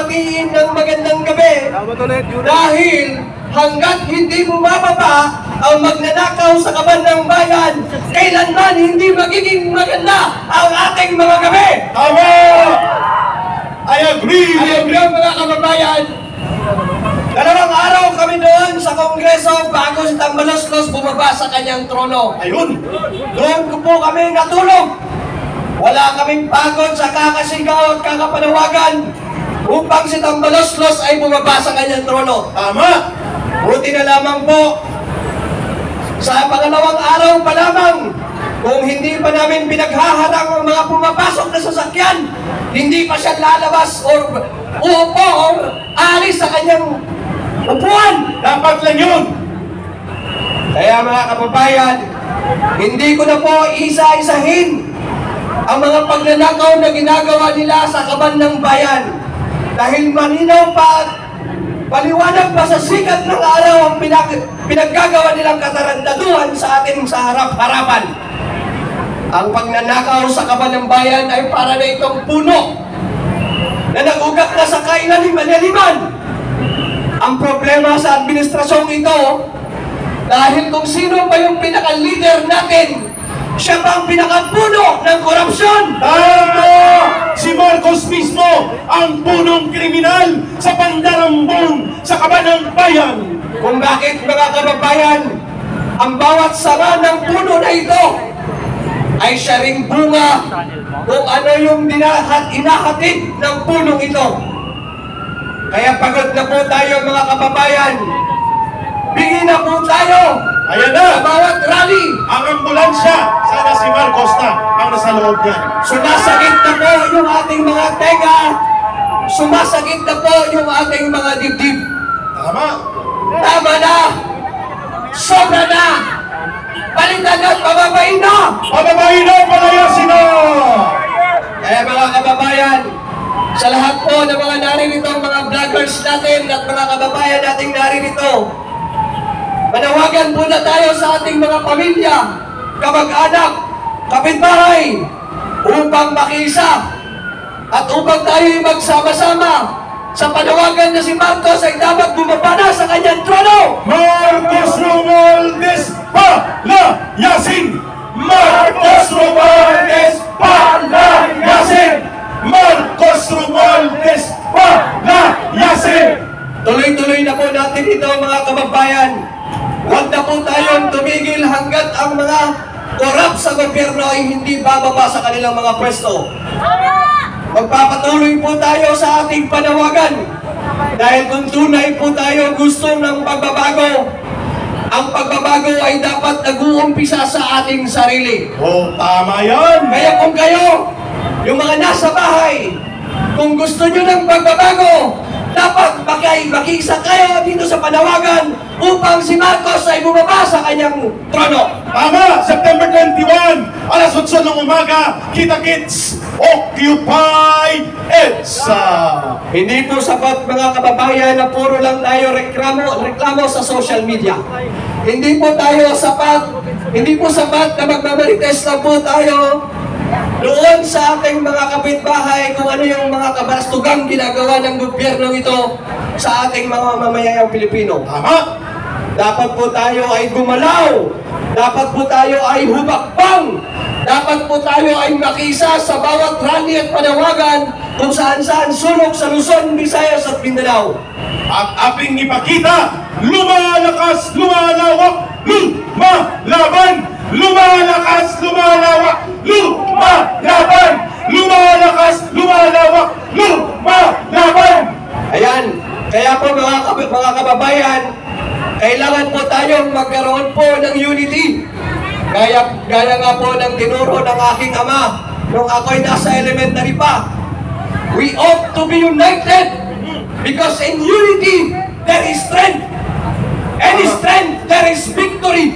batiin ng magandang gabi dahil hanggat hindi bumababa ang magnanakaw sa kaban ng bayan, kailanman hindi magiging maganda ang ating mga gabi. Tama! I agree! Mga kababayan, 2 araw kami doon sa Kongreso bago si Tambaloslos bumaba sa kanyang trono. Ayun! Doon ko po kami natulog. Wala kaming pagod sa kakasigaw at kakapanawagan upang si Tambaloslos ay bumaba sa kanyang trono. Tama! Buti na lamang po, sa pangalawang araw pa lamang, kung hindi pa namin pinaghaharang ang mga pumapasok na sasakyan, hindi pa siya lalabas or uupo or alis sa kanyang upuan. Dapat lang yun! Kaya mga kababayan, hindi ko na po isa-isahin ang mga pagnanakaw na ginagawa nila sa kaban ng bayan. Dahil malinaw pa at paliwanag pa sa sikat ng araw ang pinaggagawa nilang katarantaduhan sa atin sa harap-harapan. Ang pagnanakaw sa kaban ng bayan ay para na itong puno na nagugat na sa kailalim-aliman. Ang problema sa administrasyong ito, dahil kung sino pa yung pinaka-leader natin, siya pa ang pinakapuno ng korupsyon. Tama! Si Marcos mismo ang punong kriminal sa pandarambong sa kaban ng bayan. Kung bakit mga kababayan, ang bawat sanga ng puno na ito ay siya ring bunga kung ano yung inahatid ng punong ito. Kaya pagod na po tayo mga kababayan. Bigyan na po tayo. Ayan na! Sa bawat rally. Ang ambulansya, sana si Marcos na ang nasa loob niyan. Sumasakit na po yung ating mga tenga. Sumasakit na po yung ating mga dibdib. Tama! Tama na. Sobra na. Palitan na at pababain na. Pababain na, palayasin na! Kaya mga kababayan, sa lahat po ng mga naririto, mga vloggers natin at mga kababayan nating naririto, manawagan po na tayo sa ating mga pamilya, kamag-anak, kapitbahay, upang makiisa at upang tayo magsama-sama sa panawagan na si Marcos ay dapat bumaba na sa kanyang trono. Marcos Romualdez palayasin! Marcos Romualdez palayasin! Marcos Romualdez palayasin! Tuloy-tuloy na po natin ito mga kababayan. Huwag na po tayong tumigil hanggat ang mga korap sa gobyerno ay hindi bababa sa kanilang mga pwesto. Magpapatuloy po tayo sa ating panawagan. Dahil kung tunay po tayo gusto ng pagbabago, ang pagbabago ay dapat nag-uumpisa sa ating sarili. Oh, tama yan! Kaya kung kayo, yung mga nasa bahay, kung gusto nyo ng pagbabago, dapat makiisa kayo dito sa panawagan upang si Marcos ay bumaba sa kanyang trono. Tama! September 21, alas 8 ng umaga, kita-kits, Occupy EDSA! Hindi po sapat mga kababayan na puro lang tayo reklamo sa social media. Hindi po sapat na magmamarites lang po tayo doon sa ating mga kapitbahay kung ano yung mga kabarastugang ginagawa ng gobyerno ito sa ating mga mamayayang Pilipino. Tama! Dapat po tayo ay gumalaw. Dapat po tayo ay hubakbang. Dapat po tayo ay makisa sa bawat rally at panawagan kung saan-saan sulok sa Luzon, Visayas at Mindanao. At ating ipakita, lumalakas, lumalawak, lumalaban! Lumalakas, lumalawak, lumalaban! Lumalakas, lumalawak, lumalaban! Ayan, kaya po mga kababayan, kailangan po tayong magkaroon po ng unity. Gaya nga po ng tinuro ng aking ama nung ako'y nasa elementary pa. We ought to be united because in unity there is strength. And in strength there is victory.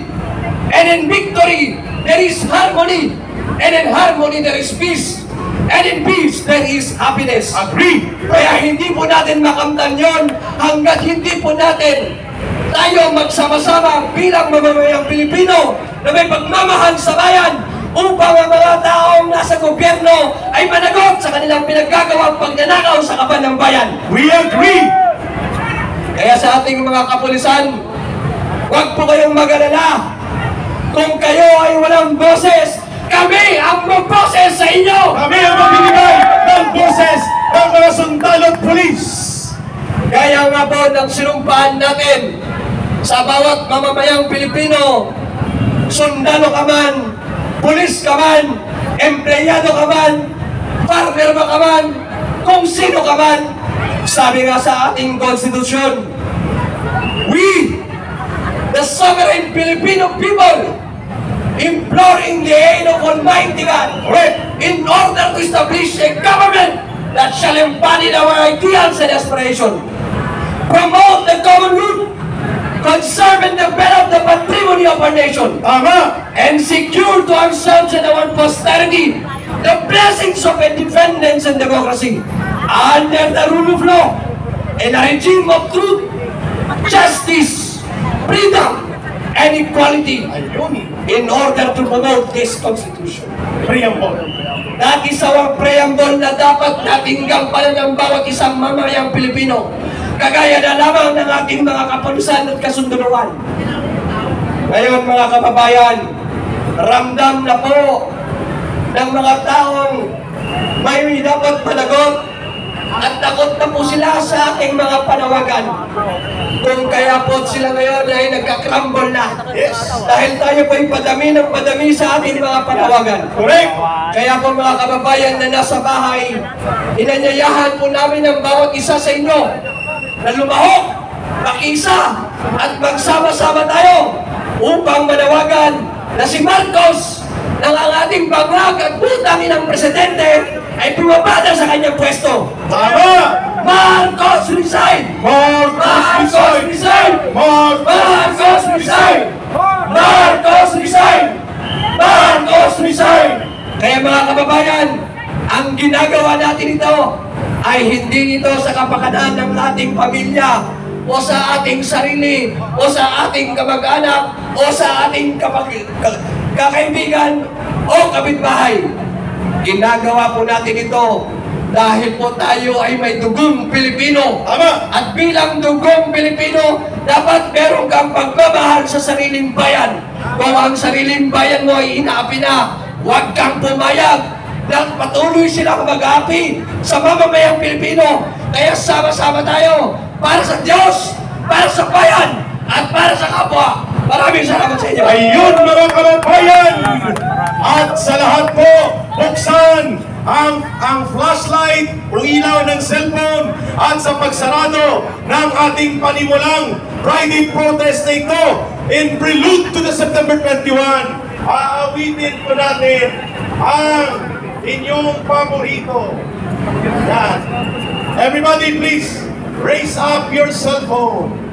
And in victory there is harmony. And in harmony there is peace. And in peace there is happiness. Agree! Kaya hindi po natin makamtan yon hanggat hindi po natin tayo magsama-sama bilang mamamayang Pilipino na may pagmamahal sa bayan, upang ang mga taong nasa gobyerno ay managot sa kanilang pinaggagawang pagnanakaw sa kaban ng bayan. We agree! Kaya sa ating mga kapulisan, huwag po kayong mag-alala. Kung kayo ay walang boses, kami ang magboses sa inyo! Kami ang magbibigay ng boses ng mga sundalo at pulis! Kaya nga po ng sinumpaan natin sa bawat mamamayang Pilipino, sundalo ka man, pulis ka man, empleyado ka man, farmer ka man, kung sino ka man, sabi nga sa ating konstitusyon, we, the sovereign Filipino people, imploring the aid of Almighty God, in order to establish a government that shall embody our ideals and aspirations, promote the common good, conserve and develop the patrimony of our nation, Tama! and secure to ourselves and our posterity the blessings of independence and democracy under the rule of law and a regime of truth, justice, freedom, and equality Ayun! in order to promote this Constitution. Preamble. That is our preamble na dapat nating gampanan ng bawat isang mamayang Pilipino, kagaya na lamang ng ating mga kapulisan at kasunduruan. Ngayon mga kababayan, ramdam na po ng mga taong may dapat panagot at takot na po sila sa ating mga panawagan. Kung kaya po sila ngayon ay nagkakrumble na. Yes! Dahil tayo po ay padami ng padami sa ating mga panawagan. Correct! Kaya po mga kababayan na nasa bahay, inanyayahan po namin ang bawat isa sa inyo na lumahok, makisa, at magsama-sama tayo upang manawagan na si Marcos ng ang ating bangag at butangin ng presidente ay bumabada sa kanyang pwesto. Tama! Marcos resign! Marcos resign! Marcos resign! Marcos resign! Marcos resign! Kaya mga kababayan, ang ginagawa natin ito ay hindi ito sa kapakanan ng ating pamilya o sa ating sarili o sa ating kamag-anak o sa ating kakaibigan o kapitbahay. Ginagawa po natin ito dahil po tayo ay may dugong Pilipino. Tama! At bilang dugong Pilipino, dapat meron kang pagmamahal sa sariling bayan. Kung ang sariling bayan mo ay inaapi na, huwag kang pumayag na patuloy sila mag-aapi sa mamamayang Pilipino. Kaya sama-sama tayo para sa Diyos, para sa bayan, at para sa kapwa. Maraming salamat sa inyo. Ayun mga kababayan! At sa lahat po, buksan ang flashlight o ilaw ng cellphone at sa pagsarado ng ating panimulang Friday protest na ito in prelude to the September 21. Aawitin po natin ang inyong paborito. Yan. Everybody please raise up your cell phone.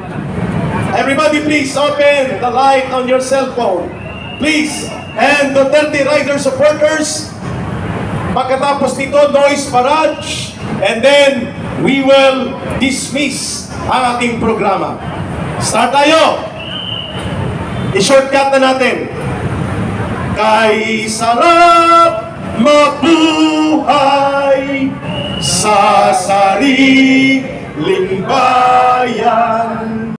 Everybody please open the light on your cell phone. Please. And Duterte Rider supporters, pagkatapos nito, noise barrage, and then we will dismiss ang ating programa. Start tayo! I-shortcut na natin. Kay sarap mabuhay sa sariling bayan.